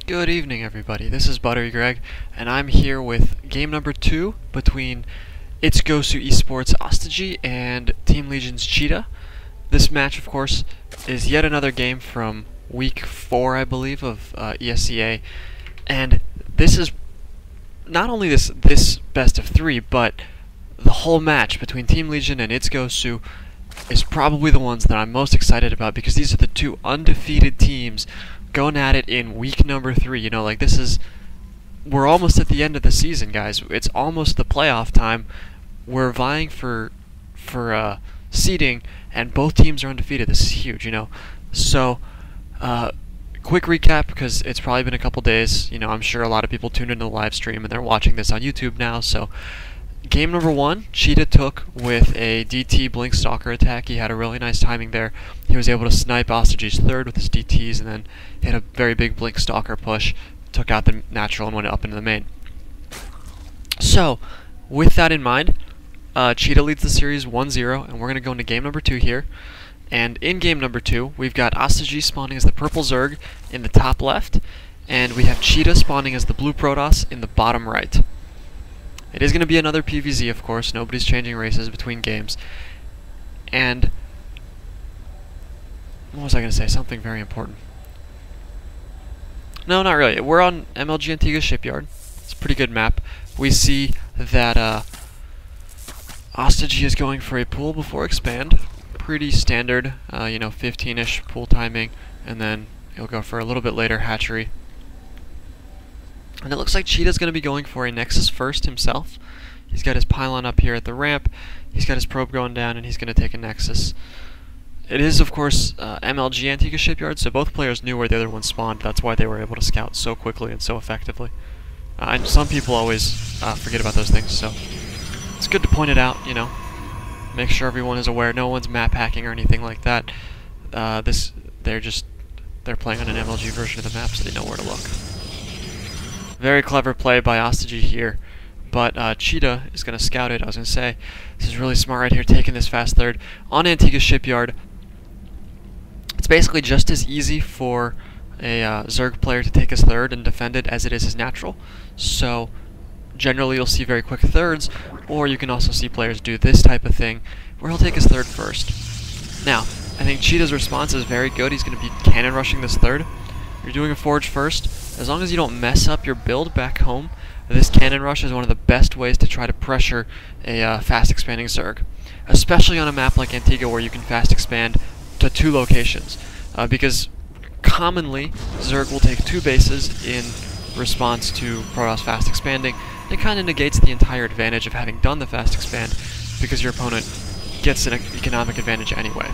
Good evening, everybody. This is ButteryGreg, and I'm here with game number 2 between It's GoSuostojiy Esports and Team Legion's ChiTa. This match, of course, is yet another game from week 4, I believe, of ESEA, and this is not only this best of 3, but the whole match between Team Legion and It's GoSu is probably the ones that I'm most excited about because these are the two undefeated teams going at it in week number 3. You know, like we're almost at the end of the season, guys. It's almost the playoff time. We're vying for seeding, and both teams are undefeated. This is huge, you know. So, quick recap because it's probably been a couple days. You know, I'm sure a lot of people tuned into the live stream and they're watching this on YouTube now. So, game number 1, ChiTa took with a DT Blink Stalker attack. He had a really nice timing there. He was able to snipe Ostojiy's third with his DTs and then hit a very big Blink Stalker push, took out the natural and went up into the main. So, with that in mind, ChiTa leads the series 1-0, and we're going to go into game number 2 here. And in game number 2, we've got Ostojiy spawning as the purple Zerg in the top left, and we have ChiTa spawning as the blue Protoss in the bottom right. It is going to be another PvZ, of course. Nobody's changing races between games. And what was I going to say? Something very important. No, not really. We're on MLG Antiga Shipyard. It's a pretty good map. We see that Ostojiy is going for a pool before expand. Pretty standard, you know, 15-ish pool timing, and then he'll go for a little bit later hatchery. And it looks like ChiTa's going to be going for a Nexus first himself. He's got his pylon up here at the ramp, he's got his probe going down, and he's going to take a Nexus. It is, of course, MLG Antiga Shipyard, so both players knew where the other one spawned. That's why they were able to scout so quickly and so effectively. And some people always forget about those things, so it's good to point it out, you know. Make sure everyone is aware. No one's map hacking or anything like that. They're playing on an MLG version of the map, so they know where to look. Very clever play by Ostojiy here, but ChiTa is going to scout it. I was going to say, this is really smart right here, taking this fast third. On Antiga Shipyard, it's basically just as easy for a Zerg player to take his third and defend it as it is his natural. So, generally you'll see very quick thirds, or you can also see players do this type of thing, where he'll take his third first. Now, I think ChiTa's response is very good. He's going to be cannon rushing this third. You're doing a forge first. As long as you don't mess up your build back home, this cannon rush is one of the best ways to try to pressure a fast expanding Zerg. Especially on a map like Antigua where you can fast expand to 2 locations. Because commonly, Zerg will take 2 bases in response to Protoss fast expanding. It kind of negates the entire advantage of having done the fast expand because your opponent gets an economic advantage anyway.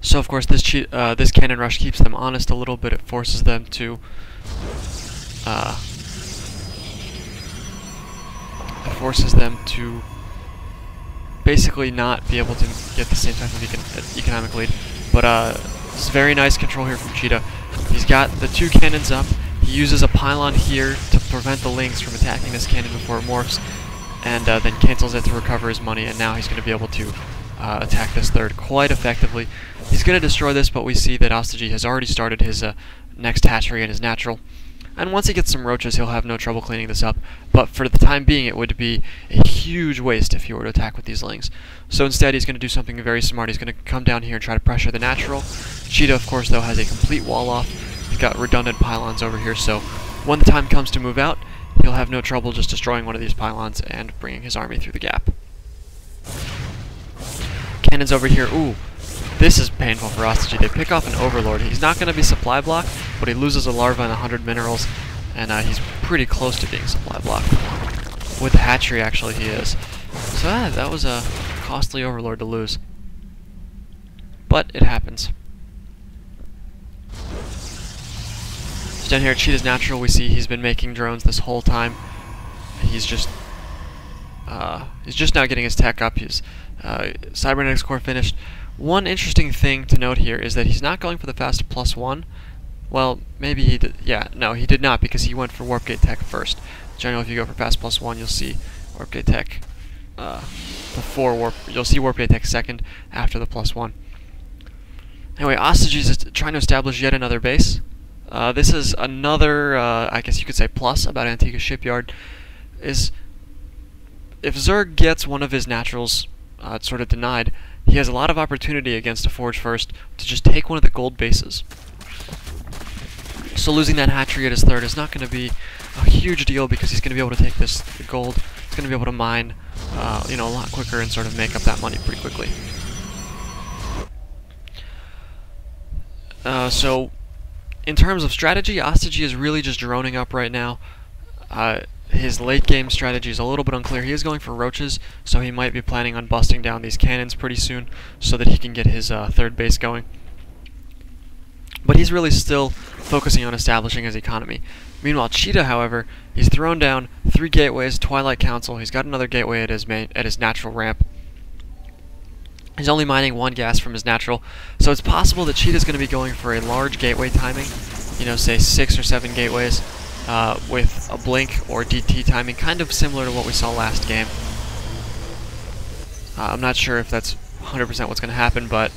So of course this cannon rush keeps them honest a little bit. It forces them to basically not be able to get the same type of economic lead. But it's very nice control here from ChiTa. He's got the 2 cannons up. He uses a pylon here to prevent the Lynx from attacking this cannon before it morphs, and then cancels it to recover his money, and now he's going to be able to attack this third quite effectively. He's going to destroy this, but we see that Ostojiy has already started his next hatchery in his natural. And once he gets some roaches, he'll have no trouble cleaning this up. But for the time being, it would be a huge waste if he were to attack with these Lings. So instead, he's going to do something very smart. He's going to come down here and try to pressure the natural. ChiTa, of course, though, has a complete wall off. He's got redundant pylons over here, so when the time comes to move out, he'll have no trouble just destroying one of these pylons and bringing his army through the gap. Cannons over here. Ooh, this is painful for Ostojiy. They pick off an Overlord. He's not going to be supply block, but he loses a larva and 100 minerals, and he's pretty close to being supply block. With the hatchery, actually, he is. So that was a costly Overlord to lose. But it happens. So down here at ChiTa's natural, we see he's been making drones this whole time. He's just now getting his tech up. His cybernetics core finished. One interesting thing to note here is that he's not going for the fast +1. Well, maybe he did. Yeah, no, he did not because he went for warp gate tech first. Generally, if you go for fast +1, you'll see warp gate tech before warp. You'll see warp gate tech second after the +1. Anyway, Ostojiy is trying to establish yet another base. This is another, I guess you could say, plus about Antiga Shipyard, is if Zerg gets one of his naturals sort of denied, he has a lot of opportunity against a Forge First to just take one of the gold bases. So losing that hatchery at his third is not going to be a huge deal because he's going to be able to take this gold. He's going to be able to mine, a lot quicker and sort of make up that money pretty quickly. So in terms of strategy, Ostojiy is really just droning up right now. His late game strategy is a little bit unclear. He is going for roaches, so he might be planning on busting down these cannons pretty soon so that he can get his third base going. But he's really still focusing on establishing his economy. Meanwhile, ChiTa, however, he's thrown down 3 gateways, Twilight Council. He's got another gateway at his natural ramp. He's only mining 1 gas from his natural, so it's possible that ChiTa's going to be going for a large gateway timing, say 6 or 7 gateways, with a blink or DT timing, kind of similar to what we saw last game. I'm not sure if that's 100% what's going to happen, but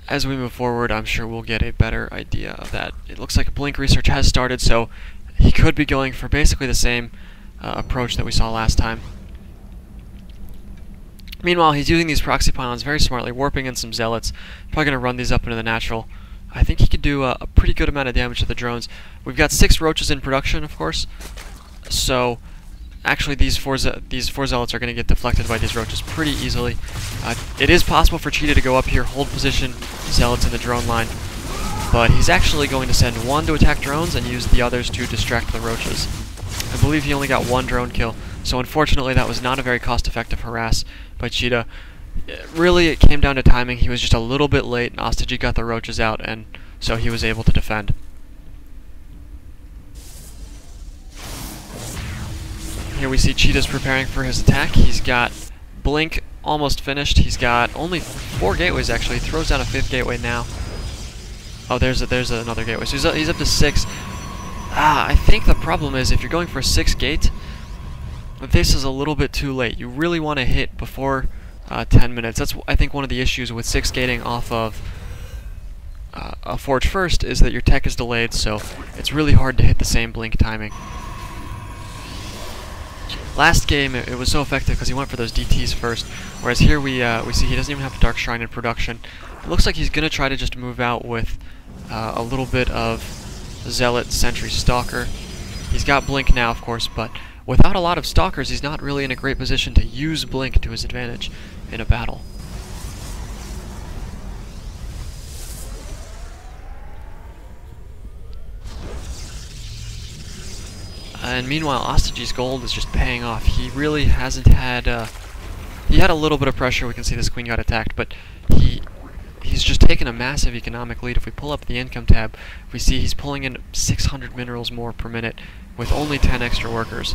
as we move forward, I'm sure we'll get a better idea of that. It looks like blink research has started, so he could be going for basically the same approach that we saw last time. Meanwhile, he's using these proxy pylons very smartly, warping in some zealots. Probably going to run these up into the natural. I think he could do a pretty good amount of damage to the drones. We've got 6 roaches in production, of course, so actually these four zealots are going to get deflected by these roaches pretty easily. It is possible for ChiTa to go up here, hold position, zealots in the drone line, but he's actually going to send 1 to attack drones and use the others to distract the roaches. I believe he only got 1 drone kill, so unfortunately that was not a very cost-effective harass by ChiTa. Really, it came down to timing. He was just a little bit late, and Ostojiy got the roaches out, and so he was able to defend. Here we see ChiTa's preparing for his attack. He's got blink almost finished. He's got only 4 gateways, actually. He throws down a 5th gateway now. Oh, there's another gateway. So he's up to 6. I think the problem is if you're going for a 6 gate, this is a little bit too late. You really want to hit before 10 minutes. That's, I think, one of the issues with 6 gating off of a Forge First is that your tech is delayed, so it's really hard to hit the same blink timing. Last game, it was so effective because he went for those DTs first, whereas here we see he doesn't even have a Dark Shrine in production. It looks like he's going to try to just move out with a little bit of Zealot, Sentry, Stalker. He's got Blink now, of course, but without a lot of Stalkers, he's not really in a great position to use Blink to his advantage in a battle. And meanwhile, Ostojiy's gold is just paying off. He really hasn't had... he had a little bit of pressure. We can see this queen got attacked, but he's just taken a massive economic lead. If we pull up the income tab, we see he's pulling in 600 minerals more per minute with only 10 extra workers,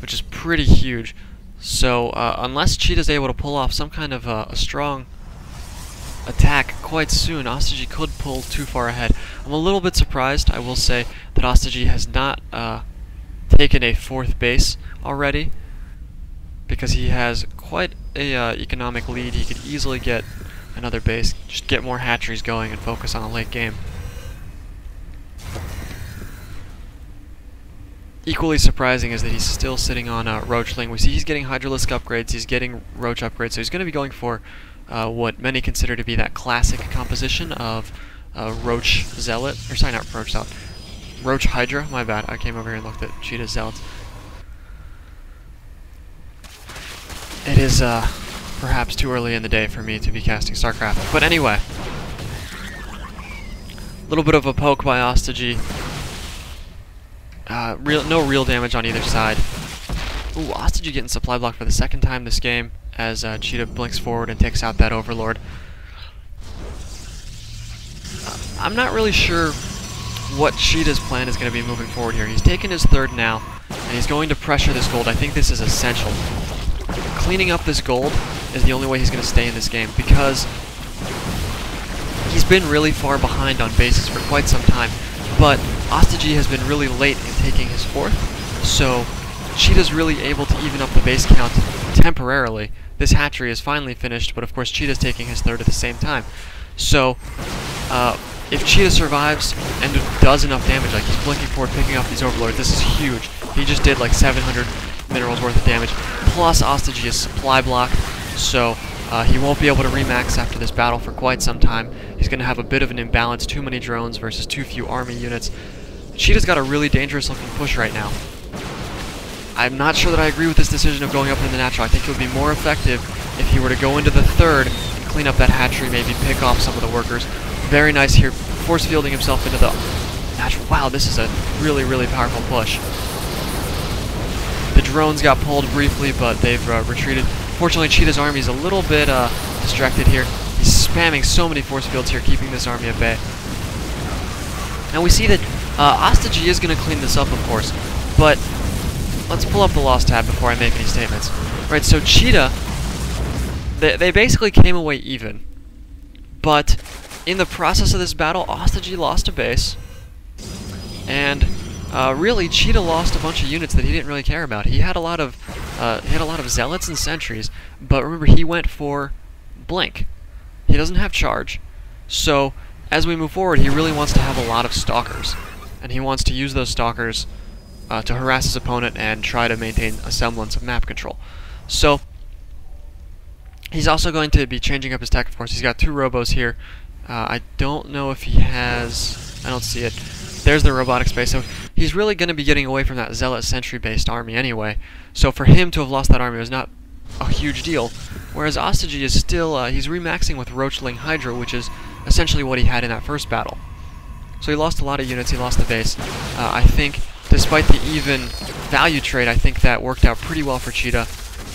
which is pretty huge. So unless ChiTa's able to pull off some kind of a strong attack quite soon, Ostojiy could pull too far ahead. I'm a little bit surprised, I will say, that Ostojiy has not taken a 4th base already, because he has quite a economic lead. He could easily get another base, just get more hatcheries going and focus on the late game. Equally surprising is that he's still sitting on Roachling. We see he's getting Hydralisk upgrades, he's getting Roach upgrades, so he's going to be going for what many consider to be that classic composition of Roach Zealot, or sorry, not Roach Zealot, Roach Hydra, my bad, I came over here and looked at ChiTa's Zealots. It is perhaps too early in the day for me to be casting StarCraft, but anyway, a little bit of a poke by Ostojiy. No real damage on either side. Ooh, Ostojiy getting supply block for the 2nd time this game as ChiTa blinks forward and takes out that Overlord. I'm not really sure what ChiTa's plan is going to be moving forward here. He's taken his 3rd now, and he's going to pressure this gold. I think this is essential. Cleaning up this gold is the only way he's going to stay in this game, because he's been really far behind on bases for quite some time, but Ostojiy has been really late in taking his 4th, so ChiTa's really able to even up the base count temporarily. This hatchery is finally finished, but of course ChiTa's taking his 3rd at the same time. So, if ChiTa survives and does enough damage, like he's blinking forward, picking up these overlords, this is huge. He just did like 700 minerals worth of damage, plus Ostojiy is supply blocked, so he won't be able to remax after this battle for quite some time. He's going to have a bit of an imbalance, too many drones versus too few army units. ChiTa's got a really dangerous looking push right now. I'm not sure that I agree with this decision of going up in the natural. I think it would be more effective if he were to go into the third and clean up that hatchery, maybe pick off some of the workers. Very nice here, force fielding himself into the natural. Wow, this is a really, really powerful push. The drones got pulled briefly, but they've retreated. Fortunately, ChiTa's army is a little bit distracted here. He's spamming so many force fields here, keeping this army at bay. Now we see that Ostojiy is going to clean this up, of course, but let's pull up the loss tab before I make any statements. Right, so ChiTa, they basically came away even, but in the process of this battle, Ostojiy lost a base, and really ChiTa lost a bunch of units that he didn't really care about. He had a lot of zealots and sentries, but remember he went for blink. He doesn't have charge, so as we move forward, he really wants to have a lot of stalkers, and he wants to use those stalkers to harass his opponent and try to maintain a semblance of map control. So he's also going to be changing up his tech, of course. He's got 2 robos here. I don't know if he has... I don't see it. There's the robotic space. So he's really going to be getting away from that zealot sentry-based army anyway. So for him to have lost that army was not a huge deal. Whereas Ostojiy is still... he's remaxing with Roachling Hydra, which is essentially what he had in that first battle. So he lost a lot of units. He lost the base. I think... despite the even value trade, I think that worked out pretty well for ChiTa,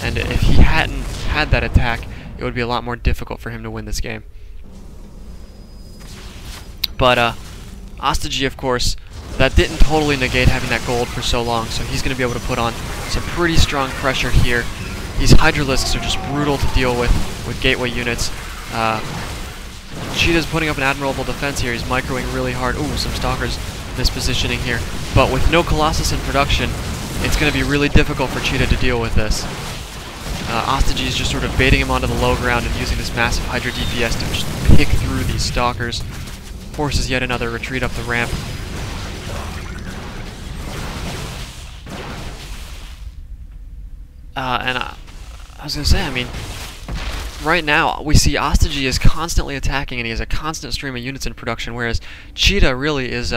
and if he hadn't had that attack, it would be a lot more difficult for him to win this game. But Ostojiy, of course, that didn't totally negate having that gold for so long, so he's going to be able to put on some pretty strong pressure here. These Hydralisks are just brutal to deal with gateway units. ChiTa's putting up an admirable defense here. He's microing really hard. Ooh, some stalkers mispositioning here. But with no Colossus in production, it's going to be really difficult for ChiTa to deal with this. Ostojiy is just sort of baiting him onto the low ground and using this massive Hydra DPS to just pick through these stalkers. Forces yet another retreat up the ramp. And I was going to say, I mean, right now we see Ostojiy is constantly attacking and he has a constant stream of units in production, whereas ChiTa really is...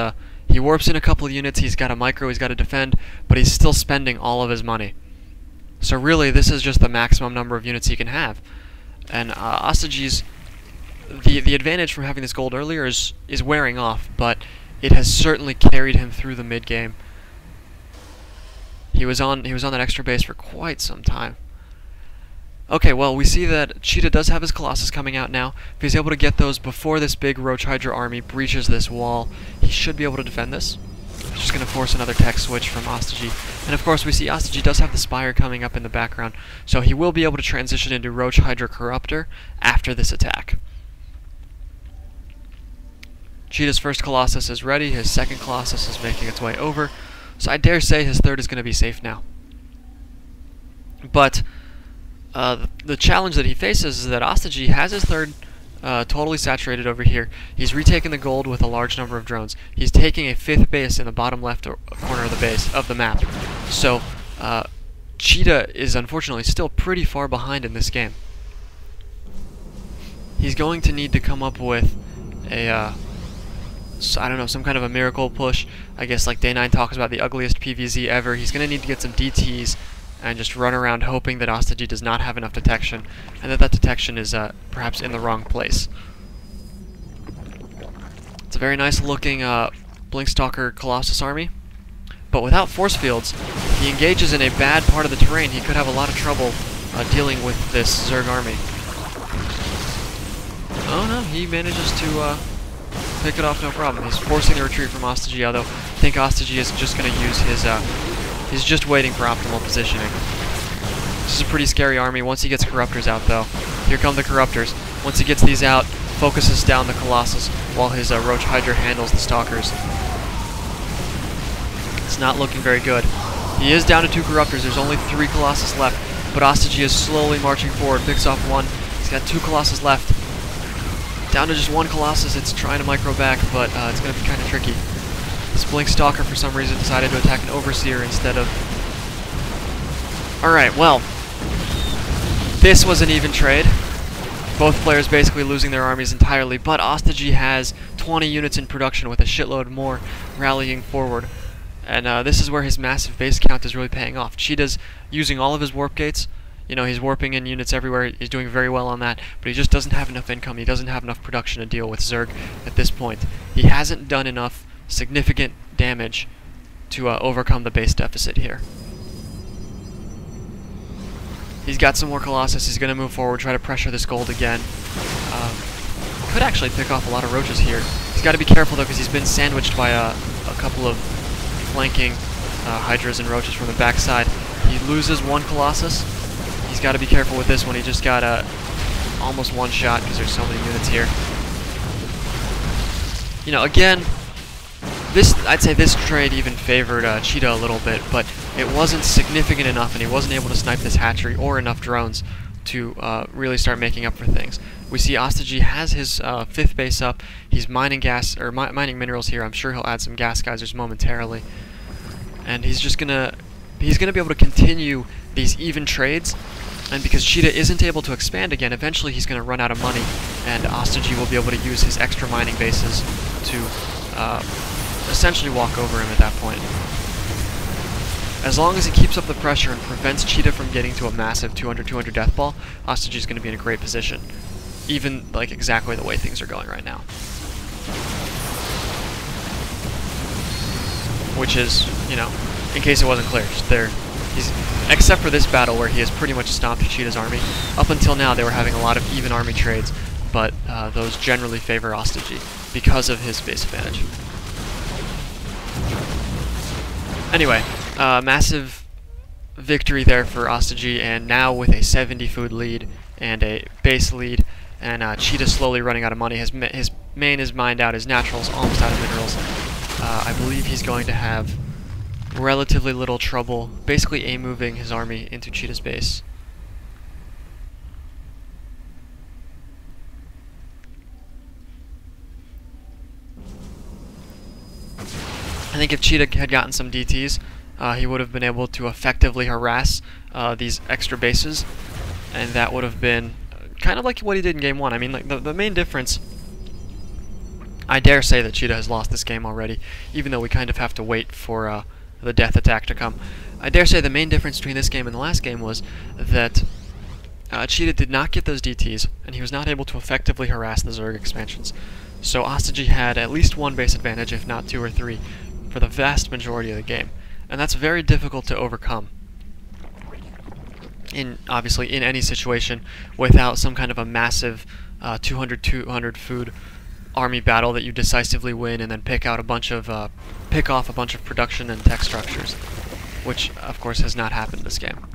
he warps in a couple of units, he's got a micro, he's got to defend, but he's still spending all of his money. So really, this is just the maximum number of units he can have. And Ostojiy's... The advantage from having this gold earlier is wearing off, but it has certainly carried him through the mid-game. He was on that extra base for quite some time. Okay, well, we see that ChiTa does have his Colossus coming out now. If he's able to get those before this big Roach Hydra army breaches this wall, he should be able to defend this. It's just going to force another tech switch from Ostojiy. And of course, we see Ostojiy does have the Spire coming up in the background, so he will be able to transition into Roach Hydra Corruptor after this attack. ChiTa's first Colossus is ready, his second Colossus is making its way over, so I dare say his third is going to be safe now. But the challenge that he faces is that Ostojiy has his third totally saturated over here. He's retaken the gold with a large number of drones. He's taking a 5th base in the bottom left corner of the base of the map. So ChiTa is unfortunately still pretty far behind in this game. He's going to need to come up with a I don't know, some kind of a miracle push. I guess like Day 9 talks about the ugliest PvZ ever. He's going to need to get some DTs and just run around hoping that Ostojiy does not have enough detection, and that detection is perhaps in the wrong place. It's a very nice looking Blinkstalker Colossus army, but without force fields, if he engages in a bad part of the terrain, he could have a lot of trouble dealing with this Zerg army. Oh no, he manages to pick it off no problem. He's forcing the retreat from Ostojiy, although I think Ostojiy is just going to use his... he's just waiting for optimal positioning. This is a pretty scary army once he gets Corruptors out, though. Here come the Corruptors. Once he gets these out, focuses down the Colossus while his Roach Hydra handles the Stalkers. It's not looking very good. He is down to 2 Corruptors. There's only 3 Colossus left, but Ostojiy is slowly marching forward. Picks off 1. He's got 2 Colossus left. Down to just one Colossus. It's trying to micro back, but it's going to be kind of tricky. This Blink Stalker, for some reason, decided to attack an Overseer instead of... Alright, well, this was an even trade. Both players basically losing their armies entirely, but OstoJiy has 20 units in production with a shitload more rallying forward. And this is where his massive base count is really paying off. ChiTa's using all of his warp gates. You know, he's warping in units everywhere. He's doing very well on that, but he just doesn't have enough income. He doesn't have enough production to deal with Zerg at this point. He hasn't done enough significant damage to overcome the base deficit here. He's got some more Colossus. He's going to move forward, try to pressure this gold again. Could actually pick off a lot of roaches here. He's got to be careful, though, because he's been sandwiched by a couple of flanking Hydras and roaches from the backside. He loses one Colossus. He's got to be careful with this one. He just got almost one shot because there's so many units here. You know, again, I'd say this trade even favored ChiTa a little bit, but it wasn't significant enough, and he wasn't able to snipe this hatchery or enough drones to really start making up for things. We see OstoJiy has his 5th base up. He's mining gas or mining minerals here. I'm sure he'll add some gas geysers momentarily, and he's gonna be able to continue these even trades. And because ChiTa isn't able to expand again, eventually he's going to run out of money, and OstoJiy will be able to use his extra mining bases to essentially walk over him at that point. As long as he keeps up the pressure and prevents ChiTa from getting to a massive 200-200 death ball, OstoJiy is going to be in a great position, even like exactly the way things are going right now. Which is, you know, in case it wasn't clear, except for this battle where he has pretty much stomped ChiTa's army. Up until now, they were having a lot of even army trades, but those generally favor OstoJiy because of his base advantage. Anyway, massive victory there for OstoJiy, and now with a 70 food lead and a base lead, and ChiTa slowly running out of money. His main is mined out, his natural's almost out of minerals. I believe he's going to have relatively little trouble basically moving his army into ChiTa's base. I think if ChiTa had gotten some DTs, he would have been able to effectively harass these extra bases, and that would have been kind of like what he did in Game 1. I mean, like the main difference, I dare say that ChiTa has lost this game already, even though we kind of have to wait for the death attack to come. I dare say the main difference between this game and the last game was that ChiTa did not get those DTs, and he was not able to effectively harass the Zerg expansions. So OstoJiy had at least one base advantage, if not 2 or 3, for the vast majority of the game. And that's very difficult to overcome, obviously in any situation, without some kind of a massive 200 food army battle that you decisively win and then pick off a bunch of production and tech structures, which of course has not happened in this game.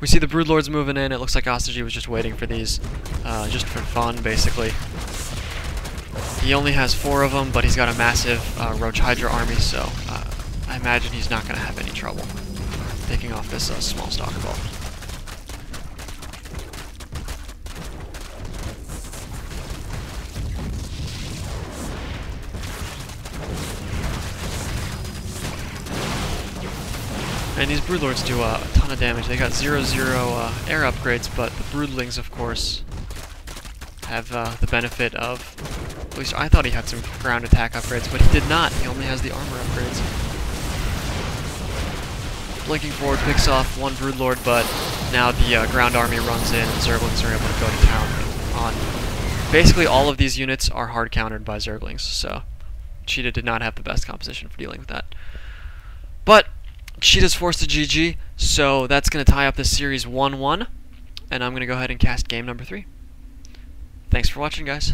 We see the Broodlords moving in. It looks like OstoJiy was just waiting for these just for fun, basically. He only has 4 of them, but he's got a massive Roach Hydra army, so I imagine he's not going to have any trouble taking off this small stalker ball. And these Broodlords do a ton of damage. They got 0/0 air upgrades, but the Broodlings, of course, have the benefit of... At least I thought he had some ground attack upgrades, but he did not. He only has the armor upgrades. Blinking forward picks off one Broodlord, but now the ground army runs in, and Zerglings are able to go to town on... Basically, all of these units are hard countered by Zerglings, so ChiTa did not have the best composition for dealing with that. But ChiTa's forced to GG, so that's going to tie up this series 1-1, and I'm going to go ahead and cast game number 3. Thanks for watching, guys.